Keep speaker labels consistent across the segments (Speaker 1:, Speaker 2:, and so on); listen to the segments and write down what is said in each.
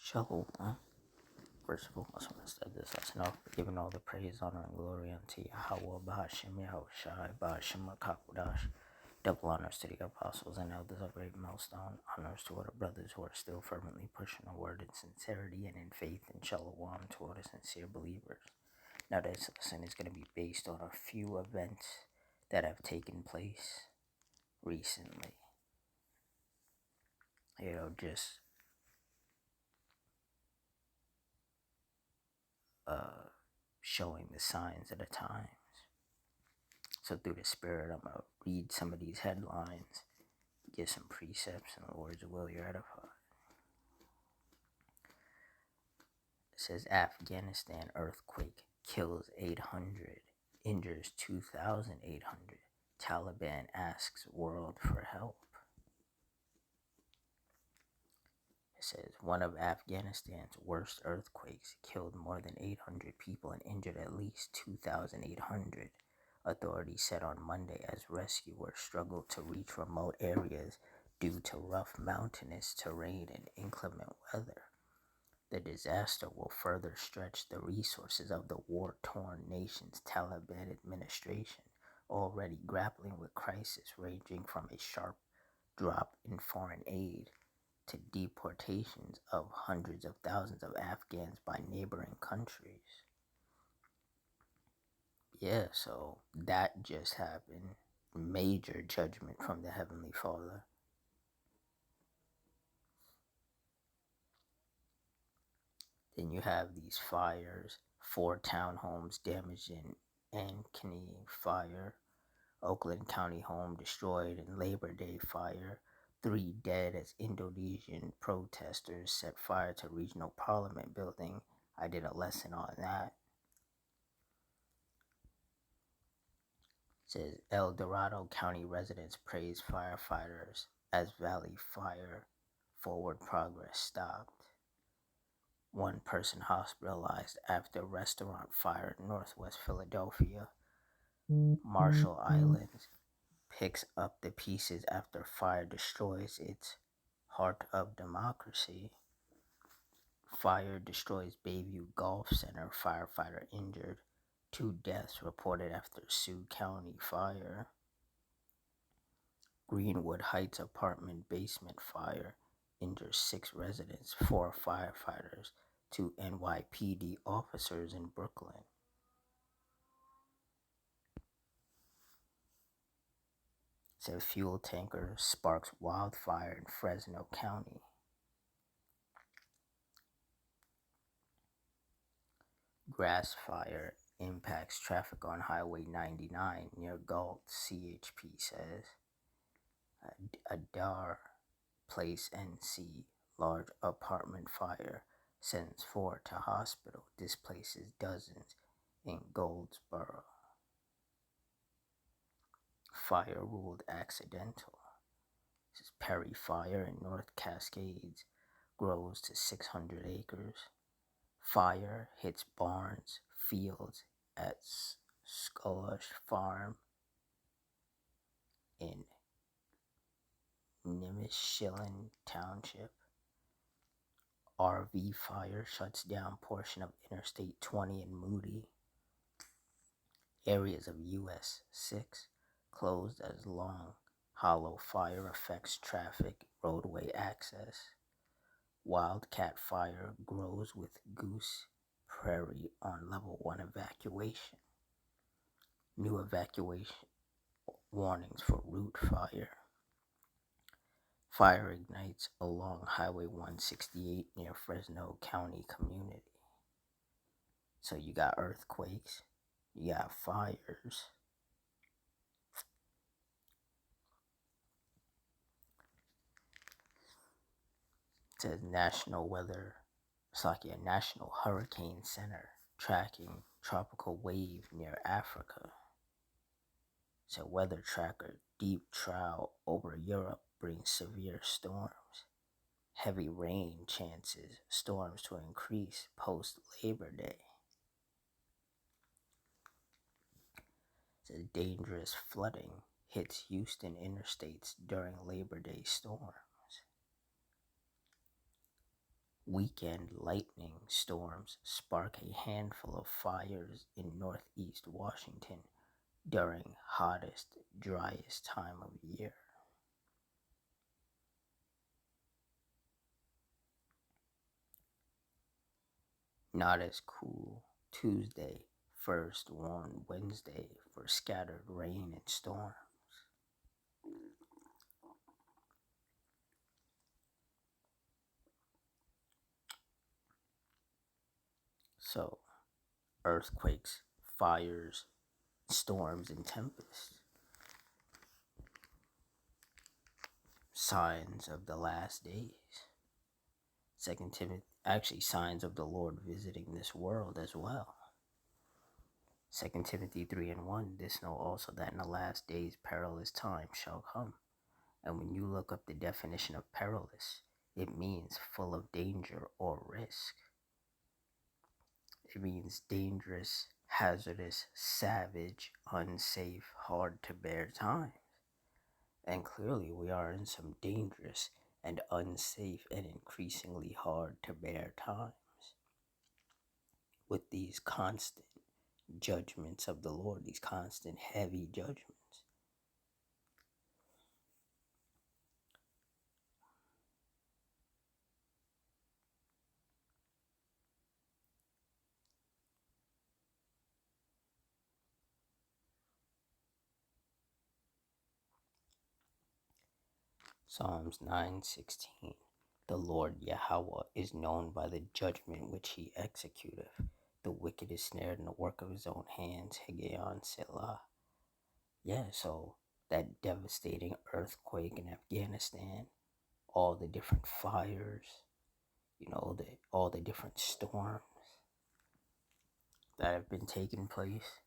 Speaker 1: Shalom. First of all, I just want to start this lesson off by giving all the praise, honor, and glory unto Yahweh, Bahashim, Yahushai, Bahashim, Makakudash. Double honors to the apostles and elders of great milestone. Honors to all the brothers who are still fervently pushing the word in sincerity and in faith, and shalom to all the sincere believers. Now, this lesson is going to be based on a few events that have taken place recently. Just showing the signs of the times. So through the Spirit, I'm going to read some of these headlines, give some precepts, and the words of will you're edified. It says Afghanistan earthquake kills 800, injures 2,800. Taliban asks world for help. It says one of Afghanistan's worst earthquakes killed more than 800 people and injured at least 2,800. Authorities said on Monday as rescuers struggled to reach remote areas due to rough mountainous terrain and inclement weather. The disaster will further stretch the resources of the war-torn nation's Taliban administration, already grappling with crisis ranging from a sharp drop in foreign aid to deportations of hundreds of thousands of Afghans by neighboring countries. Yeah, so that just happened. Major judgment from the Heavenly Father. Then you have these fires, 4 townhomes damaged in Ankeny fire, Oakland County home destroyed in Labor Day fire, 3 dead as Indonesian protesters set fire to regional parliament building. I did a lesson on that. It says El Dorado County residents praise firefighters as Valley Fire forward progress stopped. 1 person hospitalized after restaurant fire in Northwest Philadelphia. Marshall Islands picks up the pieces after fire destroys its heart of democracy. Fire destroys Bayview Golf Center, firefighter injured. 2 deaths reported after Sioux County fire. Greenwood Heights apartment basement fire injures 6 residents, 4 firefighters, 2 NYPD officers in Brooklyn. It says fuel tanker sparks wildfire in Fresno County. Grass fire impacts traffic on Highway 99 near Galt, CHP says. Adar Place NC, large apartment fire sends 4 to hospital, displaces dozens in Goldsboro. Fire ruled accidental. This is Perry Fire in North Cascades, grows to 600 acres. Fire hits barns, fields at Squash Farm in Nimishillen Township. RV fire shuts down portion of Interstate 20 in Moody. Areas of US 6 closed as Long Hollow fire affects traffic, roadway access. Wildcat fire grows with Goose Prairie on level 1 evacuation. New evacuation warnings for root fire. Fire ignites along Highway 168 near Fresno County community. So you got earthquakes, you got fires. It says National Hurricane Center tracking tropical wave near Africa. So weather tracker, deep trough over Europe brings severe storms. Heavy rain chances storms to increase post Labor Day. It says dangerous flooding hits Houston interstates during Labor Day storms. Weekend lightning storms spark a handful of fires in northeast Washington during hottest, driest time of year. Not as cool. Tuesday, first warm Wednesday for scattered rain and storms. So, earthquakes, fires, storms, and tempests. Signs of the last days. Second Timothy, actually signs of the Lord visiting this world as well. 2 Timothy 3:1, this know also that in the last days perilous times shall come. And when you look up the definition of perilous, it means full of danger or risk. It means dangerous, hazardous, savage, unsafe, hard to bear times. And clearly we are in some dangerous and unsafe and increasingly hard to bear times with these constant judgments of the Lord, these constant heavy judgments. Psalms 9:16. The Lord Yahweh is known by the judgment which he executeth. The wicked is snared in the work of his own hands. Higgaion Selah. Yeah, so that devastating earthquake in Afghanistan, all the different fires, all the different storms that have been taking place,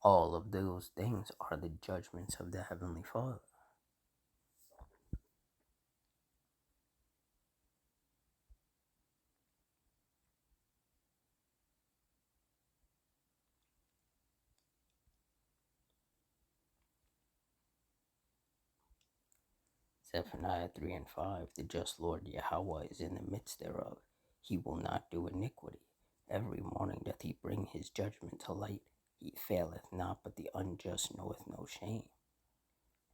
Speaker 1: all of those things are the judgments of the Heavenly Father. Zephaniah 3:5, the just Lord Yahweh is in the midst thereof. He will not do iniquity. Every morning doth he bring his judgment to light. He faileth not, but the unjust knoweth no shame.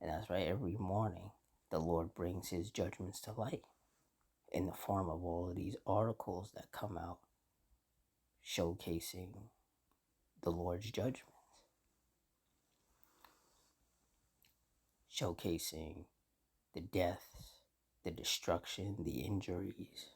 Speaker 1: And that's right, every morning the Lord brings his judgments to light in the form of all of these articles that come out showcasing the Lord's judgments, showcasing the deaths, the destruction, the injuries.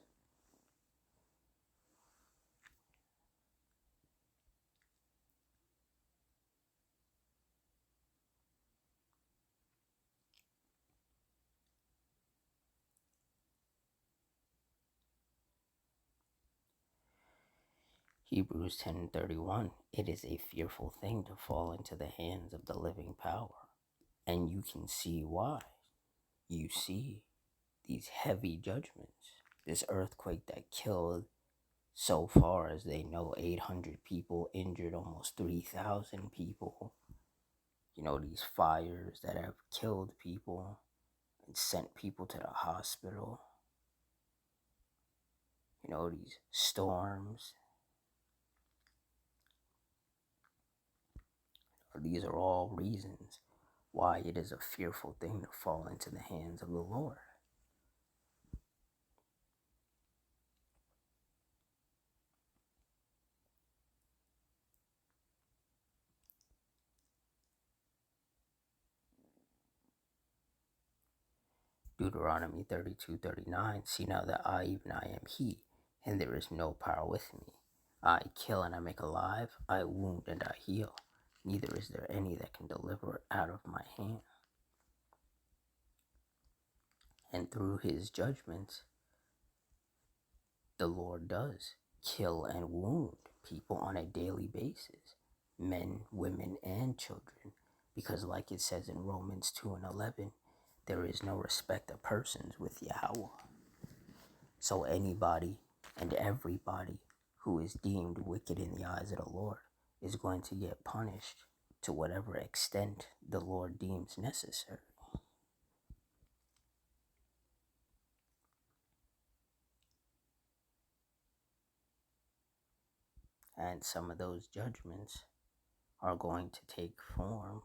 Speaker 1: Hebrews 10:31, it is a fearful thing to fall into the hands of the living power. And you can see why. You see these heavy judgments. This earthquake that killed, so far as they know, 800 people, injured almost 3,000 people. These fires that have killed people and sent people to the hospital. These storms. These are all reasons why it is a fearful thing to fall into the hands of the Lord. Deuteronomy 32:39, see now that I, even I am he, and there is no power with me. I kill and I make alive, I wound and I heal. Neither is there any that can deliver out of my hand. And through his judgments, the Lord does kill and wound people on a daily basis, men, women, and children, because like it says in Romans 2:11, there is no respect of persons with Yahweh. So anybody and everybody who is deemed wicked in the eyes of the Lord is going to get punished to whatever extent the Lord deems necessary. And some of those judgments are going to take form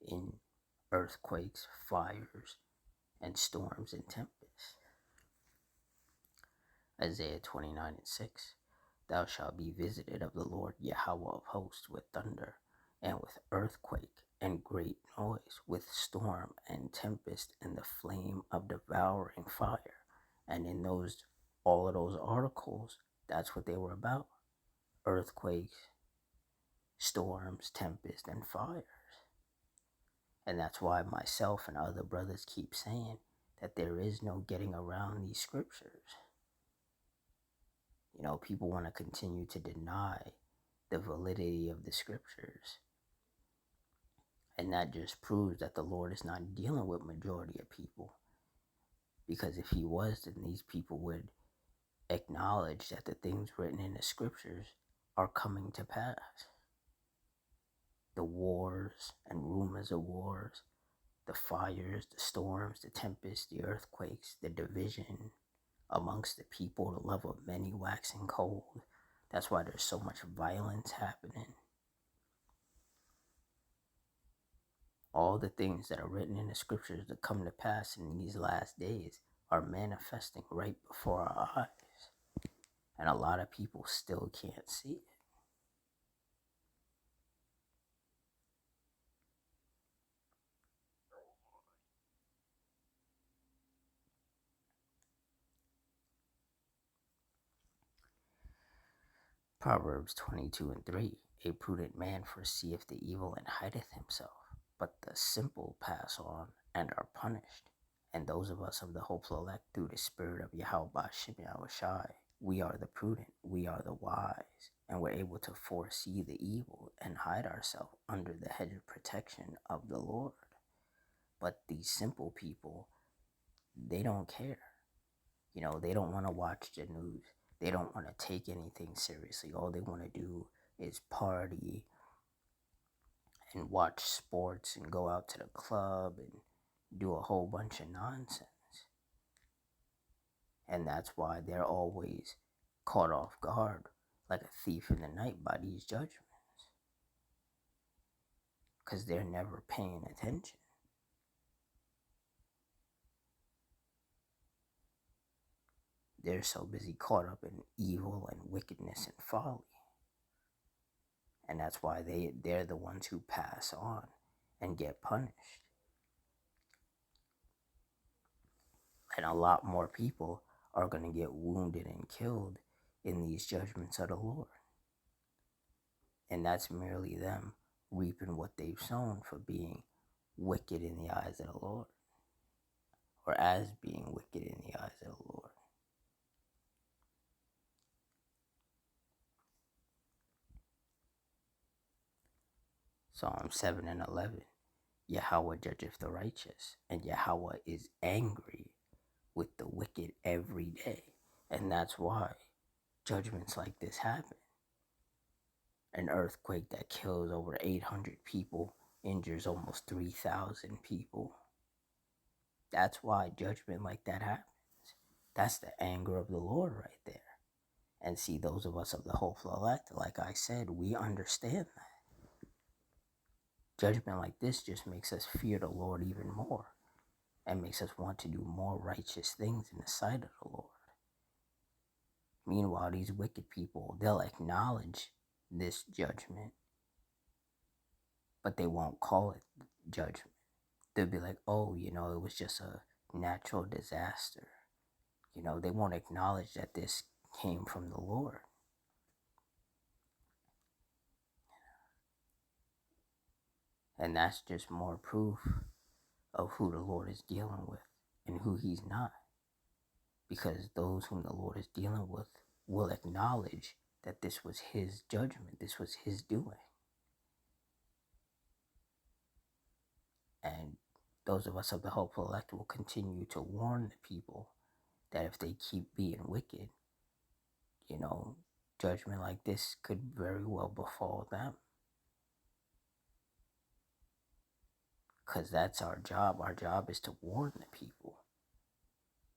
Speaker 1: in earthquakes, fires, and storms and tempests. Isaiah 29:6. Thou shalt be visited of the Lord Yahweh of hosts with thunder, and with earthquake, and great noise, with storm and tempest, and the flame of devouring fire. And in all of those articles, that's what they were about. Earthquakes, storms, tempest, and fires. And that's why myself and other brothers keep saying that there is no getting around these scriptures. People want to continue to deny the validity of the scriptures. And that just proves that the Lord is not dealing with majority of people. Because if he was, then these people would acknowledge that the things written in the scriptures are coming to pass. The wars and rumors of wars, the fires, the storms, the tempests, the earthquakes, the division amongst the people, the love of many waxing cold. That's why there's so much violence happening. All the things that are written in the scriptures that come to pass in these last days are manifesting right before our eyes. And a lot of people still can't see it. Proverbs 22:3. A prudent man foreseeth the evil and hideth himself, but the simple pass on and are punished. And those of us of the hopeful elect, through the spirit of Yahweh Shem Yahushai, we are the prudent, we are the wise, and we're able to foresee the evil and hide ourselves under the hedge of protection of the Lord. But these simple people, they don't care. They don't want to watch the news. They don't want to take anything seriously. All they want to do is party and watch sports and go out to the club and do a whole bunch of nonsense. And that's why they're always caught off guard like a thief in the night by these judgments. Because they're never paying attention. They're so busy caught up in evil and wickedness and folly. And that's why they're the ones who pass on and get punished. And a lot more people are going to get wounded and killed in these judgments of the Lord. And that's merely them reaping what they've sown for being wicked in the eyes of the Lord. Or as being wicked in the eyes of the Lord. Psalm 7:11. Yahweh judgeth the righteous, and Yahweh is angry with the wicked every day. And that's why judgments like this happen. An earthquake that kills over 800 people, injures almost 3,000 people. That's why judgment like that happens. That's the anger of the Lord right there. And see, those of us of the hopeful elect, like I said, we understand that. Judgment like this just makes us fear the Lord even more and makes us want to do more righteous things in the sight of the Lord. Meanwhile, these wicked people, they'll acknowledge this judgment, but they won't call it judgment. They'll be like, oh, it was just a natural disaster. They won't acknowledge that this came from the Lord. And that's just more proof of who the Lord is dealing with and who he's not. Because those whom the Lord is dealing with will acknowledge that this was his judgment, this was his doing. And those of us of the hopeful elect will continue to warn the people that if they keep being wicked, judgment like this could very well befall them. Because that's our job. Our job is to warn the people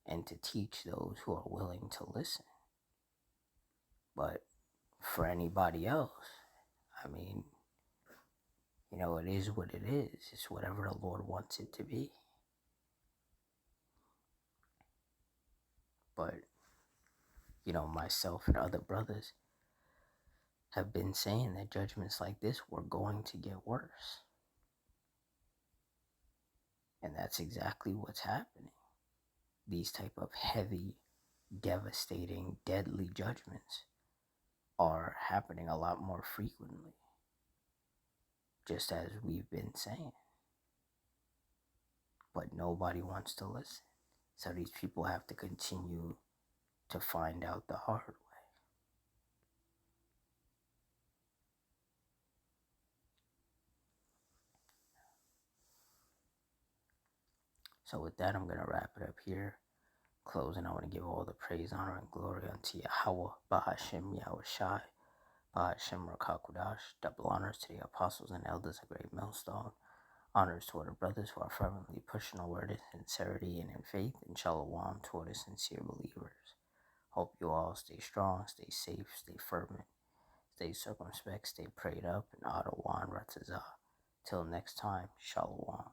Speaker 1: and to teach those who are willing to listen. But for anybody else, I mean, it is what it is. It's whatever the Lord wants it to be. But, myself and other brothers have been saying that judgments like this were going to get worse. And that's exactly what's happening. These type of heavy, devastating, deadly judgments are happening a lot more frequently, just as we've been saying. But nobody wants to listen. So these people have to continue to find out the hard way. So with that, I'm going to wrap it up here. Closing, I want to give all the praise, honor, and glory unto Yahweh, Bahashem, Yahushai, Bahashem, Rakakudash. Double honors to the apostles and elders of Great Millstone. Honors to the brothers who are fervently pushing the word in sincerity and in faith, and shalom to the sincere believers. Hope you all stay strong, stay safe, stay fervent, stay circumspect, stay prayed up, and Adawan Ratazah. Till next time, shalom.